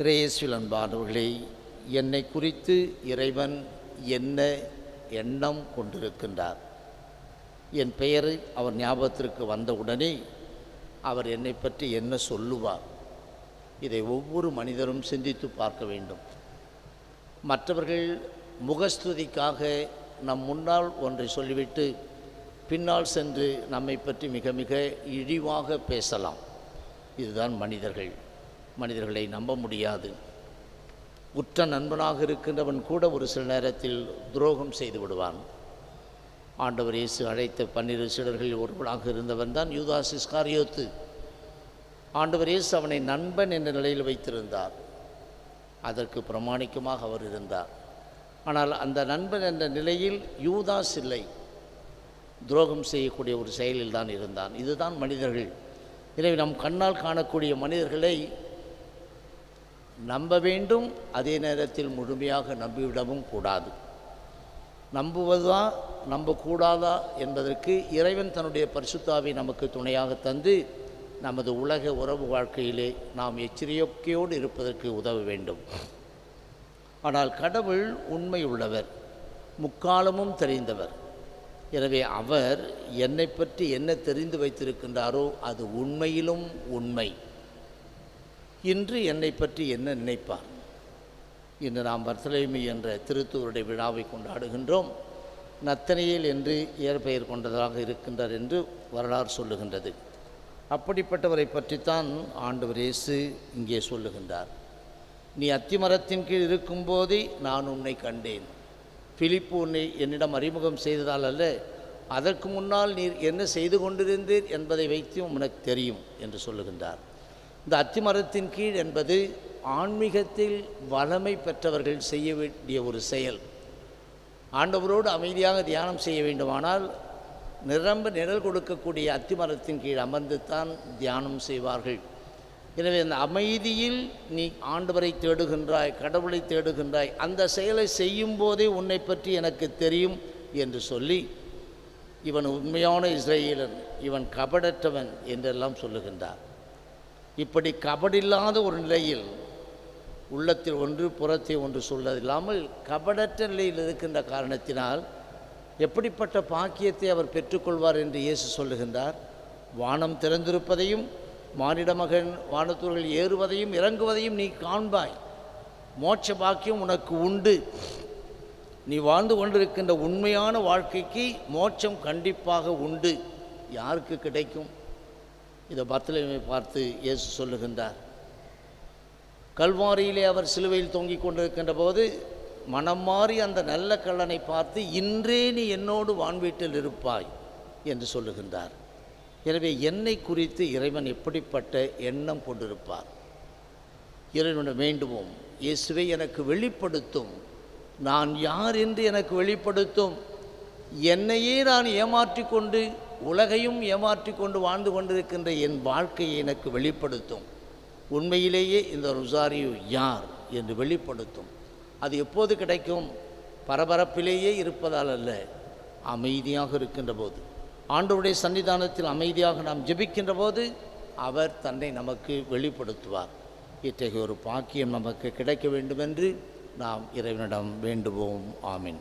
இறையேசுவில் அன்பானவர்களே, என்னை குறித்து இறைவன் என்ன எண்ணம் கொண்டிருக்கின்றார்? என் பெயரை அவர் ஞாபகத்திற்கு வந்தவுடனே அவர் என்னை பற்றி என்ன சொல்லுவார்? இதை ஒவ்வொரு மனிதரும் சிந்தித்து பார்க்க வேண்டும். மற்றவர்கள் முகஸ்துதிக்காக நம் முன்னால் ஒன்றை சொல்லிவிட்டு பின்னால் சென்று நம்மை பற்றி மிக மிக இழிவாக பேசலாம். இதுதான் மனிதர்களை நம்ப முடியாது. உற்ற நண்பனாக இருக்கின்றவன் கூட ஒரு சில நேரத்தில் துரோகம் செய்து விடுவான். ஆண்டவர் இயேசு அழைத்த 12 சீடர்களில் ஒருவனாக இருந்தவன் தான் யூதாஸ் இஸ்காரியோத்து. ஆண்டவர் இயேசு அவனை நண்பன் என்ற நிலையில் வைத்திருந்தார். அதற்கு பிரமாணிக்கமாக அவர் இருந்தார். ஆனால் அந்த நண்பன் என்ற நிலையில் யூதாஸ் இல்லை, துரோகம் செய்யக்கூடிய ஒரு செயலில் தான் இருந்தான். இதுதான் மனிதர்கள். எனவே நம் கண்ணால் காணக்கூடிய மனிதர்களை நம்ப வேண்டும், அதே நேரத்தில் முழுமையாக நம்பிவிடவும் கூடாது. நம்புவதா நம்பக்கூடாதா என்பதற்கு இறைவன் தன்னுடைய பரிசுத்தாவை நமக்கு துணையாக தந்து நமது உலக உறவு வாழ்க்கையிலே நாம் எச்சரிக்கையோடு இருப்பதற்கு உதவ வேண்டும். ஆனால் கடவுள் உண்மை உள்ளவர், முக்காலமும் தெரிந்தவர். எனவே அவர் என்னை பற்றி என்ன தெரிந்து வைத்திருக்கின்றாரோ அது உண்மையிலும் உண்மை. இன்று என்னை பற்றி என்ன நினைப்பார்? இன்று நாம் பர்த்தலமேயு என்ற திருத்தூதருடைய விழாவை கொண்டாடுகின்றோம். நத்தனியேல் என்று இயற்பெயர் கொண்டதாக இருக்கின்றார் என்று வரலாறு சொல்லுகின்றது. அப்படிப்பட்டவரை பற்றித்தான் ஆண்டவர் இயேசு இங்கே சொல்லுகின்றார். நீ அத்திமரத்தின் கீழ் இருக்கும்போதே நான் உன்னை கண்டேன். பிலிப்பு உன்னை என்னிடம் அறிமுகம் செய்ததால் அல்ல, அதற்கு முன்னால் நீர் என்ன செய்து கொண்டிருந்தீர் என்பதை வைத்து உனக்கு தெரியும் என்று சொல்லுகின்றார். இந்த அத்திமரத்தின் கீழ் என்பது ஆன்மீகத்தில் வளமை பெற்றவர்கள் செய்ய வேண்டிய ஒரு செயல். ஆண்டவரோடு அமைதியாக தியானம் செய்ய வேண்டுமானால் நிரம்ப நிழல் கொடுக்கக்கூடிய அத்திமரத்தின் கீழ் அமர்ந்து தான் தியானம் செய்வார்கள். எனவே அந்த அமைதியில் நீ ஆண்டவரை தேடுகின்றாய், கடவுளை தேடுகின்றாய், அந்த செயலை செய்யும் போதே உன்னை பற்றி எனக்கு தெரியும் என்று சொல்லி இவன் உண்மையான இஸ்ரவேலன், இவன் கபடற்றவன் என்றெல்லாம் சொல்லுகின்றார். இப்படி கபடில்லாத ஒரு நிலையில் உள்ளத்தில் ஒன்று புறத்தை ஒன்று சொல்லதில்லாமல் கபடற்ற நிலையில் இருக்கின்ற காரணத்தினால் எப்படிப்பட்ட பாக்கியத்தை அவர் பெற்றுக்கொள்வார் என்று இயேசு சொல்லுகின்றார். வானம் திறந்திருப்பதையும் மானிட மகன் வானத்தூர்கள் ஏறுவதையும் இறங்குவதையும் நீ காண்பாய். மோட்ச பாக்கியம் உனக்கு உண்டு. நீ வாழ்ந்து கொண்டிருக்கின்ற உண்மையான வாழ்க்கைக்கு மோட்சம் கண்டிப்பாக உண்டு. யாருக்கு கிடைக்கும்? இதை பர்த்தலமேயுவை பார்த்து இயேசு சொல்லுகின்றார். கல்வாரியிலே அவர் சிலுவையில் தொங்கிக் கொண்டிருக்கின்ற போது மனம் மாறி அந்த நல்ல கள்ளனை பார்த்து இன்றே நீ என்னோடு வான்வீட்டில் இருப்பாய் என்று சொல்லுகின்றார். எனவே என்னை குறித்து இறைவன் எப்படிப்பட்ட எண்ணம் கொண்டிருப்பார்? இறைவனிடம் வேண்டுவோம், இயேசுவை எனக்கு வெளிப்படுத்தும், நான் யார் என்று எனக்கு வெளிப்படுத்தும். என்னையே நான் ஏமாற்றி கொண்டு உலகையும் ஏமாற்றி கொண்டு வாழ்ந்து கொண்டிருக்கின்ற என் வாழ்க்கையை எனக்கு வெளிப்படுத்தும். உண்மையிலேயே இந்த ரொசாரியோ யார் என்று வெளிப்படுத்தும். அது எப்போது கிடைக்கும்? பரபரப்பிலேயே இருப்பதால் அல்ல, அமைதியாக இருக்கின்ற போது, ஆண்டவருடைய சன்னிதானத்தில் அமைதியாக நாம் ஜெபிக்கின்ற போது அவர் தன்னை நமக்கு வெளிப்படுத்துவார். இத்தகைய ஒரு பாக்கியம் நமக்கு கிடைக்க வேண்டுமென்று நாம் இறைவனிடம் வேண்டுவோம். ஆமீன்.